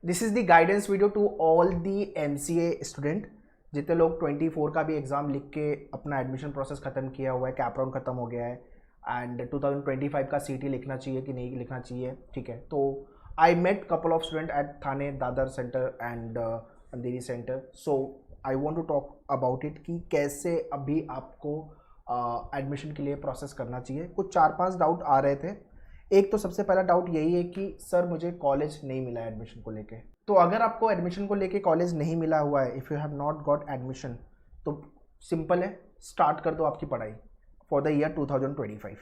This is the guidance video to all the MCA student. जितने लोग 24 का भी एग्जाम लिख के अपना एडमिशन प्रोसेस खत्म किया हुआ है, कैप राउंड खत्म हो गया है एंड 2025 का सीटी लिखना चाहिए कि नहीं लिखना चाहिए, ठीक है। तो I met couple of student at Thane Dadar centre and Andheri centre, so I want to talk about it कि कैसे अभी आपको एडमिशन के लिए प्रोसेस करना चाहिए। कुछ 4-5 डाउट आ रहे थे। एक तो सबसे पहला डाउट यही है कि सर मुझे कॉलेज नहीं मिला है एडमिशन को लेके। तो अगर आपको एडमिशन को लेके कॉलेज नहीं मिला हुआ है, if you have not got admission, तो सिंपल है, स्टार्ट कर दो आपकी पढ़ाई फॉर द ईयर 2025,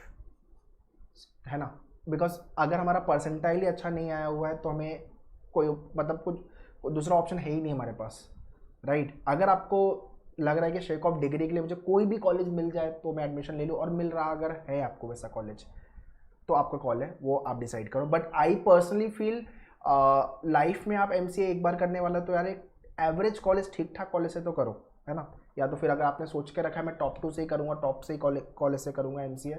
है ना। बिकॉज अगर हमारा परसेंटाइल ही अच्छा नहीं आया हुआ है तो हमें कोई मतलब कुछ दूसरा ऑप्शन है ही नहीं हमारे पास, राइट। अगर आपको लग रहा है कि शेक ऑफ डिग्री के लिए मुझे कोई भी कॉलेज मिल जाए तो मैं एडमिशन ले लूँ, और मिल रहा अगर है आपको वैसा कॉलेज, तो आपका कॉल है, वो आप डिसाइड करो। But I personally feel life में आप एमसीए एक बार करने वाला तो यार एक एवरेज कॉलेज, ठीक ठाक कॉलेज से तो करो, है ना। या तो फिर अगर आपने सोच के रखा है मैं टॉप 2 से ही करूँगा, टॉप से ही कॉलेज से करूँगा MCA,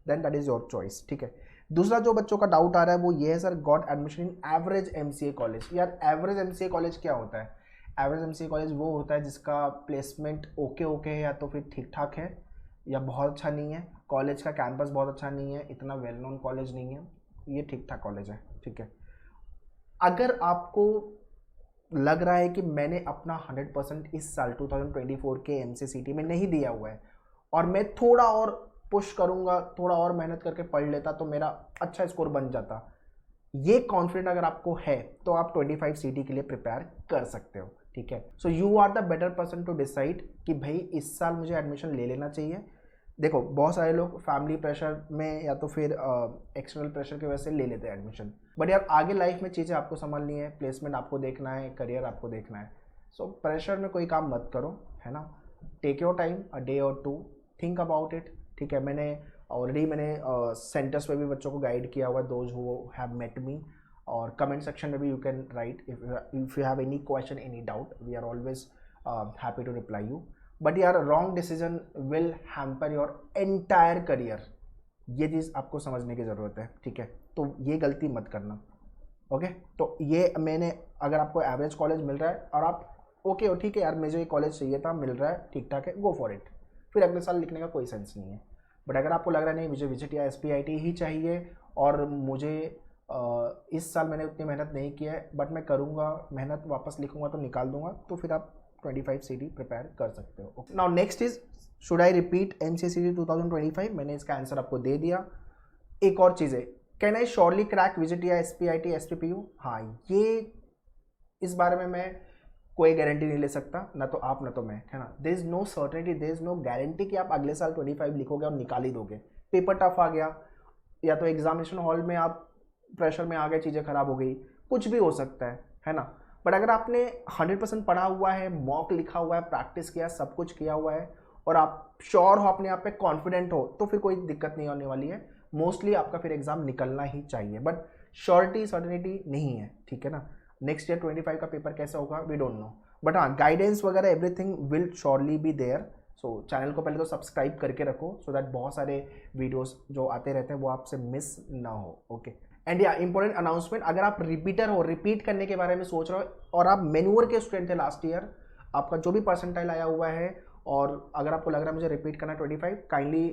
then that is your choice, ठीक है। दूसरा जो बच्चों का डाउट आ रहा है वो ये है, sir got admission in average MCA college. यार एवरेज एमसीए कॉलेज क्या होता है? एवरेज एमसीए कॉलेज वो होता है जिसका प्लेसमेंट ओके ओके है, या तो फिर ठीक ठाक है, या बहुत अच्छा नहीं है। कॉलेज का कैंपस बहुत अच्छा नहीं है, इतना वेल नोन कॉलेज नहीं है, ये ठीक ठाक कॉलेज है, ठीक है। अगर आपको लग रहा है कि मैंने अपना 100% इस साल 2024 के एमसीसीटी में नहीं दिया हुआ है और मैं थोड़ा और पुश करूंगा, थोड़ा और मेहनत करके पढ़ लेता तो मेरा अच्छा स्कोर बन जाता, ये कॉन्फिडेंट अगर आपको है तो आप 25 सीटी के लिए प्रिपेयर कर सकते हो, ठीक है। So you are the better person to decide कि भाई इस साल मुझे एडमिशन ले लेना चाहिए। देखो बहुत सारे लोग फैमिली प्रेशर में या तो फिर एक्सटर्नल प्रेशर की वजह से ले लेते हैं एडमिशन, बट यार आगे लाइफ में चीज़ें आपको संभालनी है, प्लेसमेंट आपको देखना है, करियर आपको देखना है। सो प्रेशर में कोई काम मत करो, है ना। Take your time, a day or two, think about it, ठीक है। मैंने सेंटर्स पे भी बच्चों को गाइड किया हुआ है, those who have met me, और कमेंट सेक्शन में भी you can write if you have any question, any doubt, we are always happy to reply you. But यार wrong decision will hamper your entire career, ये चीज़ आपको समझने की ज़रूरत है, ठीक है। तो ये गलती मत करना, ओके। तो ये मैंने, अगर आपको एवरेज कॉलेज मिल रहा है और आप ओके हो, ठीक है यार मुझे ये कॉलेज चाहिए था, मिल रहा है, ठीक ठाक है, गो फॉर इट, फिर अगले साल लिखने का कोई सेंस नहीं है। बट अगर आपको लग रहा है नहीं मुझे विजिट या एसपीआईटी ही चाहिए और मुझे इस साल मैंने उतनी मेहनत नहीं किया है बट मैं करूँगा मेहनत, वापस लिखूंगा तो निकाल दूंगा, तो फिर आप 25 सीटी प्रिपेयर कर सकते हो। Now next is, should I repeat MCCT 2025? मैंने इसका आंसर आपको दे दिया। एक और चीज़ है, can I surely crack visit या एसपीआईटी एसपीपीयू? हाँ, ये इस बारे में मैं कोई गारंटी नहीं ले सकता, ना तो आप ना तो मैं, है ना। There is no certainty, there is no guarantee कि आप अगले साल 25 लिखोगे और निकाल ही दोगे। पेपर टफ आ गया, या तो एग्जामिनेशन हॉल में आप प्रेशर में आ गए, चीज़ें खराब हो गई, कुछ भी हो सकता है ना। बट अगर आपने 100% पढ़ा हुआ है, मॉक लिखा हुआ है, प्रैक्टिस किया, सब कुछ किया हुआ है और आप श्योर हो, अपने आप पे कॉन्फिडेंट हो, तो फिर कोई दिक्कत नहीं होने वाली है। मोस्टली आपका फिर एग्जाम निकलना ही चाहिए, बट श्योरिटी सर्टेनिटी नहीं है, ठीक है ना। नेक्स्ट ईयर 25 का पेपर कैसा होगा वी डोंट नो, बट हाँ गाइडेंस वगैरह everything will surely be there. So channel को पहले तो सब्सक्राइब करके रखो, सो दैट बहुत सारे वीडियोस जो आते रहते हैं वो आपसे मिस ना हो, ओके। एंड या इंपॉर्टेंट अनाउंसमेंट, अगर आप रिपीटर हो, रिपीट करने के बारे में सोच रहे हो और आप मेन्यूअर के स्टूडेंट थे लास्ट ईयर, आपका जो भी परसेंटाइल आया हुआ है और अगर आपको लग रहा है मुझे रिपीट करना है 25, काइंडली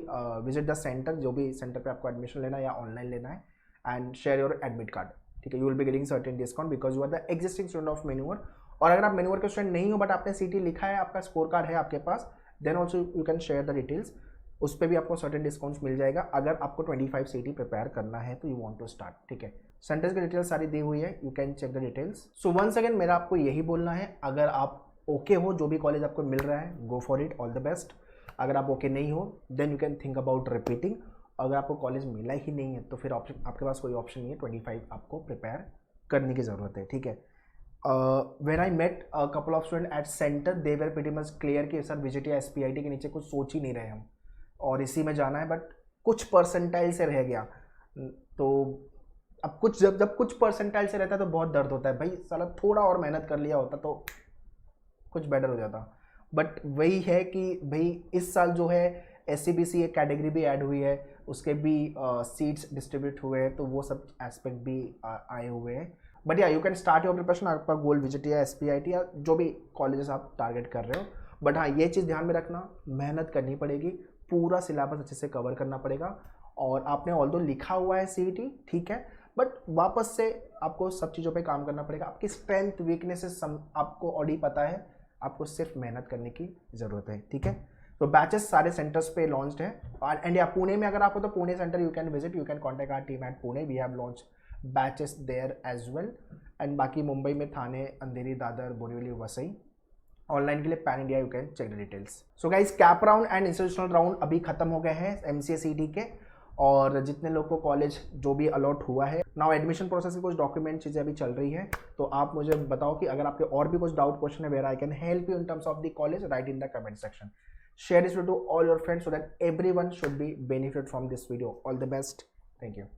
विजिट द सेंटर, जो भी सेंटर पे आपको एडमिशन लेना है या ऑनलाइन लेना है, and share your admit card, ठीक है। You will be getting certain discount because you are the existing student of मेन्यूअर। और अगर आप मेन्यूअर के स्टूडेंट नहीं हो बट आपने सीटी लिखा है, आपका स्कोर कार्ड है आपके पास, then also you can share the details, उस पर भी आपको सर्टेन डिस्काउंट्स मिल जाएगा अगर आपको 25 सीटी प्रिपेयर करना है तो यू वांट टू स्टार्ट, ठीक है। सेंटर्स की डिटेल्स सारी दी हुई है, you can check the details. So once again मेरा आपको यही बोलना है, अगर आप ओके हो, जो भी कॉलेज आपको मिल रहा है, go for it, all the best. अगर आप ओके नहीं हो then you can think about repeating. अगर आपको कॉलेज मिला ही नहीं है तो फिर ऑप्शन, आपके पास कोई ऑप्शन नहीं है, 25 आपको प्रिपेयर करने की ज़रूरत है, ठीक है। When I met a couple of student at centre, they were pretty much clear कि सर विजिट या एसपीआईटी के नीचे कुछ सोच ही नहीं रहे हम और इसी में जाना है, बट कुछ परसेंटाइल से रह गया। तो अब कुछ जब कुछ परसेंटाइल से रहता है तो बहुत दर्द होता है, भाई साला थोड़ा और मेहनत कर लिया होता तो कुछ बेटर हो जाता। बट वही है कि भाई इस साल जो है SCBC एक कैटेगरी भी ऐड हुई है, उसके भी सीट्स डिस्ट्रीब्यूट हुए हैं, तो वो सब एस्पेक्ट भी आए हुए हैं। बट या you can start your preparation, आपका गोल विजिट या SPIT या जो भी कॉलेजेस आप टारगेट कर रहे हो। बट हाँ, ये चीज़ ध्यान में रखना, मेहनत करनी पड़ेगी, पूरा सिलेबस अच्छे से कवर करना पड़ेगा। और आपने ऑल्दो लिखा हुआ है CET, ठीक है, बट वापस से आपको सब चीज़ों पे काम करना पड़ेगा। आपकी स्ट्रेंथ वीकनेसेस आपको ऑलरेडी पता है, आपको सिर्फ मेहनत करने की ज़रूरत है, ठीक है। तो बैचेस सारे सेंटर्स पे लॉन्च्ड है। एंड या पुणे में अगर आप हो तो Pune centre you can visit, you can contact our team at Pune, we have launch batches there as well. And बाकी मुंबई में थाने, अंधेरी, दादर, बोरीवली, वसई। ऑनलाइन के लिए pan India you can check the details. So guys, CAP round and institutional round अभी खत्म हो गए हैं MCA CET के, और जितने लोग को कॉलेज जो भी अलॉट हुआ है, नाउ एडमिशन प्रोसेस की कुछ डॉक्यूमेंट चीज़ें अभी चल रही है। तो आप मुझे बताओ कि अगर आपके और भी कुछ डाउट क्वेश्चन है where I can help you in terms of the college, right in the comment section. Share this video to all your friends so that everyone should be benefit from this video. All the best. Thank you.